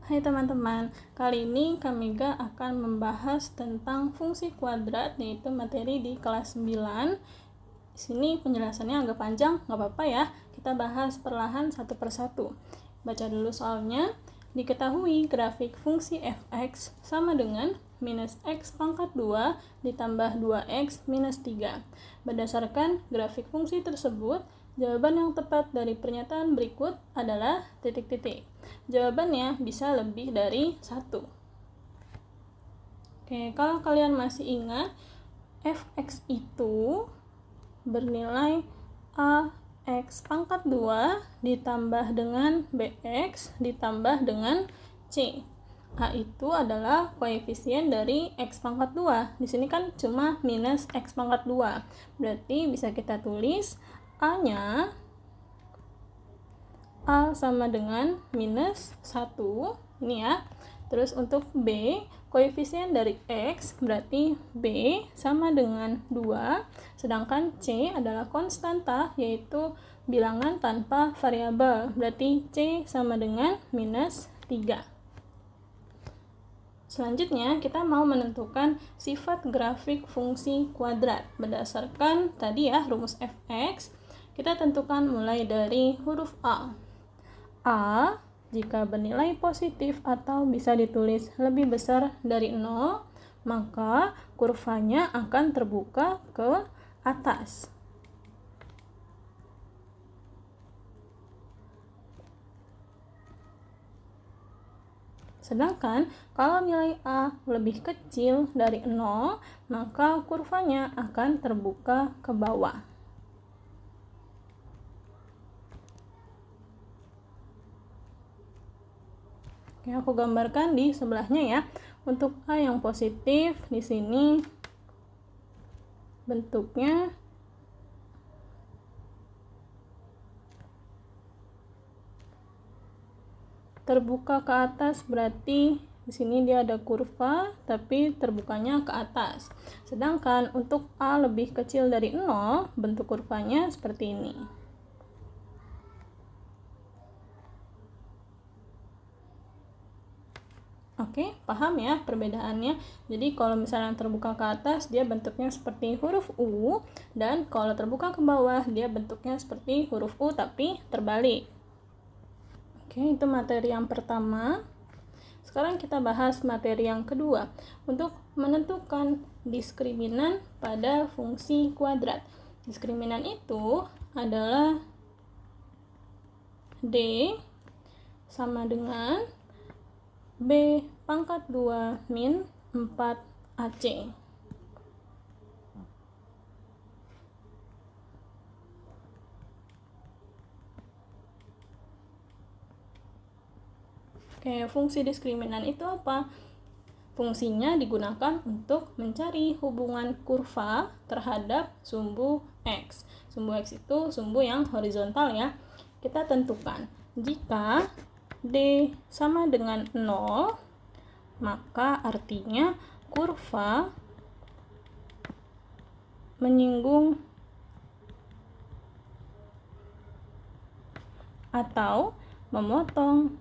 Hai teman-teman, kali ini Kamiga akan membahas tentang fungsi kuadrat, yaitu materi di kelas 9. Di sini penjelasannya agak panjang, nggak apa-apa ya, kita bahas perlahan satu persatu. Baca dulu soalnya. Diketahui grafik fungsi fx sama dengan minus x pangkat 2 ditambah 2x minus 3. Berdasarkan grafik fungsi tersebut, jawaban yang tepat dari pernyataan berikut adalah titik-titik. Jawabannya bisa lebih dari 1. Oke, kalau kalian masih ingat, fx itu bernilai ax pangkat 2 ditambah dengan bx ditambah dengan c. A itu adalah koefisien dari x pangkat 2. Di sini kan cuma minus x pangkat 2. Berarti bisa kita tulis A-nya A sama dengan minus 1. Ini ya. Terus untuk B, koefisien dari X berarti B sama dengan 2. Sedangkan C adalah konstanta, yaitu bilangan tanpa variabel. Berarti C sama dengan minus 3. Selanjutnya, kita mau menentukan sifat grafik fungsi kuadrat. Berdasarkan tadi ya, rumus fx, kita tentukan mulai dari huruf A. A jika bernilai positif atau bisa ditulis lebih besar dari 0, maka kurvanya akan terbuka ke atas. Sedangkan kalau nilai A lebih kecil dari 0, maka kurvanya akan terbuka ke bawah. Oke, aku gambarkan di sebelahnya ya. Untuk A yang positif, di sini bentuknya terbuka ke atas, berarti di sini dia ada kurva tapi terbukanya ke atas. Sedangkan untuk A lebih kecil dari 0, bentuk kurvanya seperti ini. Oke, paham ya perbedaannya? Jadi kalau misalnya terbuka ke atas, dia bentuknya seperti huruf U, dan kalau terbuka ke bawah, dia bentuknya seperti huruf U tapi terbalik. Oke, itu materi yang pertama. Sekarang kita bahas materi yang kedua, untuk menentukan diskriminan pada fungsi kuadrat. Diskriminan itu adalah D sama dengan B pangkat 2 min 4 AC. Oke, fungsi diskriminan itu apa? Fungsinya digunakan untuk mencari hubungan kurva terhadap sumbu X. Sumbu X itu sumbu yang horizontal ya. Kita tentukan, jika D sama dengan 0, maka artinya kurva menyinggung atau memotong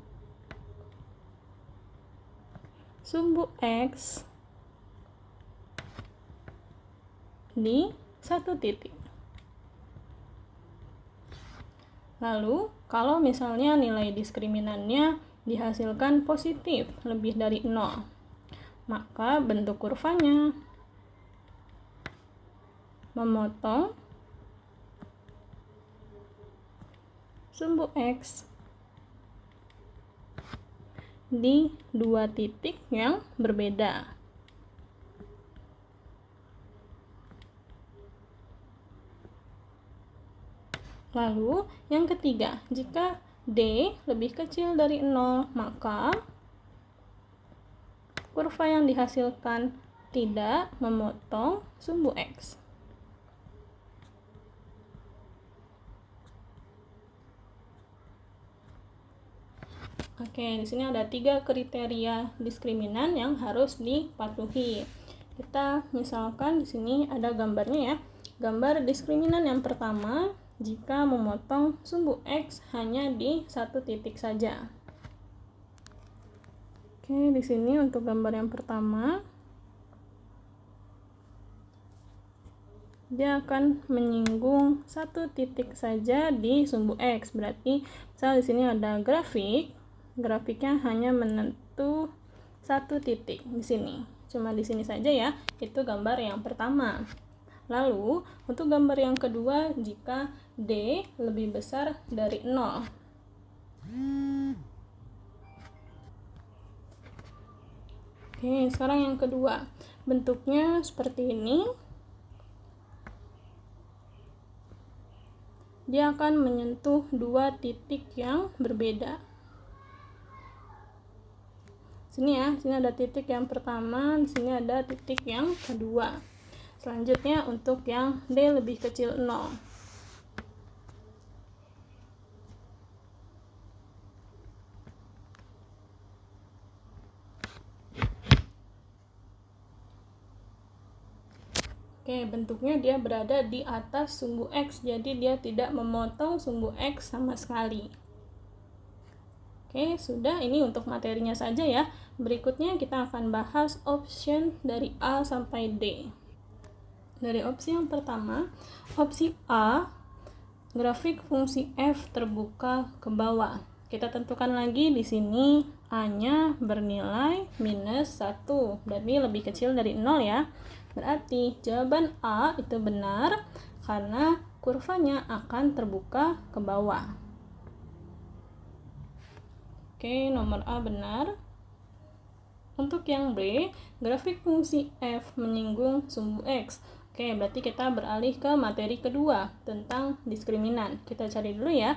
sumbu X di satu titik. Lalu, kalau misalnya nilai diskriminannya dihasilkan positif lebih dari 0, maka bentuk kurvanya memotong sumbu X di dua titik yang berbeda. Lalu, yang ketiga, jika D lebih kecil dari 0, maka kurva yang dihasilkan tidak memotong sumbu X. Oke, di sini ada 3 kriteria diskriminan yang harus dipatuhi. Kita misalkan di sini ada gambarnya ya. Gambar diskriminan yang pertama, jika memotong sumbu X hanya di satu titik saja. Oke, di sini untuk gambar yang pertama, dia akan menyinggung satu titik saja di sumbu X. Berarti misal di sini ada grafiknya hanya menentu satu titik di sini. Cuma di sini saja ya. Itu gambar yang pertama. Lalu, untuk gambar yang kedua, jika D lebih besar dari 0. Oke, sekarang yang kedua. Bentuknya seperti ini. Dia akan menyentuh dua titik yang berbeda. Sini ya, sini ada titik yang pertama, di sini ada titik yang kedua. Selanjutnya untuk yang D lebih kecil 0. Oke, bentuknya dia berada di atas sumbu X, jadi dia tidak memotong sumbu X sama sekali. Oke, sudah, ini untuk materinya saja ya. Berikutnya kita akan bahas option dari A sampai D. Dari opsi yang pertama, opsi A, grafik fungsi f terbuka ke bawah. Kita tentukan lagi di sini A-nya bernilai minus 1, berarti lebih kecil dari 0 ya. Berarti jawaban A itu benar karena kurvanya akan terbuka ke bawah. Oke, nomor A benar. Untuk yang B, grafik fungsi f menyinggung sumbu X. Oke, berarti kita beralih ke materi kedua tentang diskriminan. Kita cari dulu ya.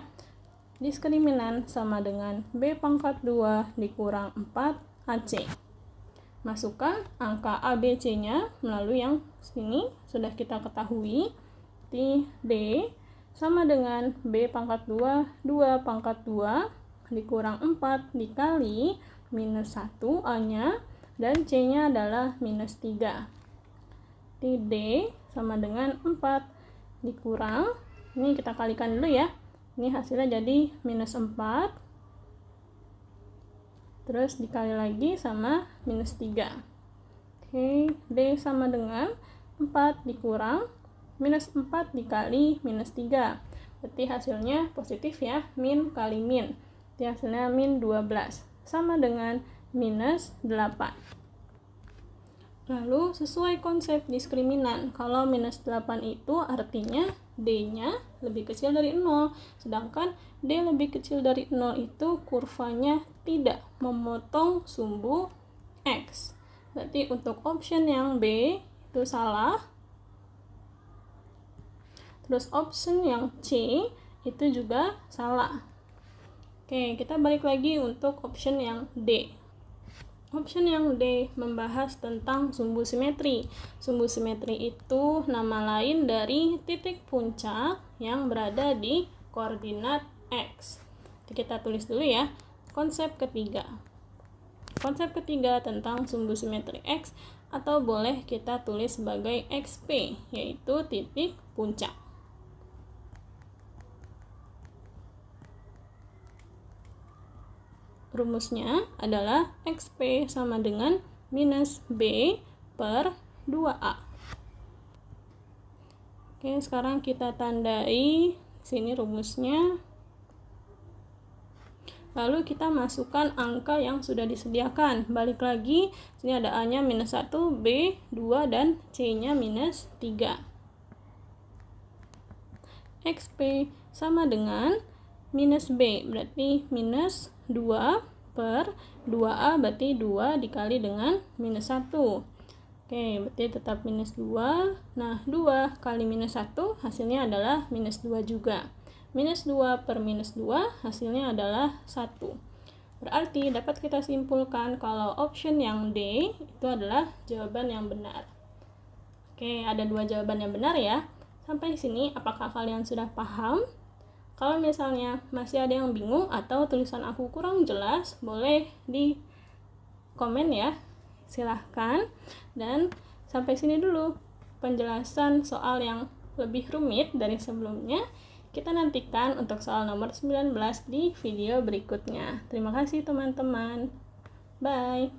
Diskriminan sama dengan B pangkat 2 dikurang 4 AC. Masukkan angka A, B, C-nya melalui yang sini sudah kita ketahui. D sama dengan B pangkat 2, 2 pangkat 2 dikurang 4 dikali minus 1 A-nya, dan C-nya adalah minus 3. D sama dengan 4 dikurang, ini kita kalikan dulu ya. Ini hasilnya jadi minus 4. Terus dikali lagi sama minus 3. Oke, D sama dengan 4 dikurang minus 4 dikali minus 3. Berarti hasilnya positif ya, min kali min. Jadi hasilnya min 12. Sama dengan minus 8. Lalu sesuai konsep diskriminan, kalau minus 8 itu artinya D-nya lebih kecil dari 0. Sedangkan D lebih kecil dari 0 itu kurvanya tidak memotong sumbu X. Berarti untuk option yang B itu salah. Terus option yang C itu juga salah. Oke, kita balik lagi untuk option yang D. Option yang D membahas tentang sumbu simetri. Sumbu simetri itu nama lain dari titik puncak yang berada di koordinat X. Jadi kita tulis dulu ya, konsep ketiga. Konsep ketiga tentang sumbu simetri X, atau boleh kita tulis sebagai XP, yaitu titik puncak. Rumusnya adalah XP sama dengan minus B per 2A. Oke, sekarang kita tandai sini rumusnya. Lalu kita masukkan angka yang sudah disediakan. Balik lagi, sini ada A-nya minus 1, B 2, dan C-nya minus 3. XP sama dengan minus B, berarti minus 2 per 2A, berarti 2 dikali dengan minus 1. Oke, berarti tetap minus 2. Nah, 2 kali minus 1 hasilnya adalah minus 2 juga. Minus 2 per minus 2 hasilnya adalah 1. Berarti dapat kita simpulkan kalau option yang D itu adalah jawaban yang benar. Oke, ada 2 jawaban yang benar ya. Sampai sini apakah kalian sudah paham? Kalau misalnya masih ada yang bingung atau tulisan aku kurang jelas, boleh di komen ya. Silahkan. Dan sampai sini dulu penjelasan soal yang lebih rumit dari sebelumnya. Kita nantikan untuk soal nomor 19 di video berikutnya. Terima kasih teman-teman. Bye.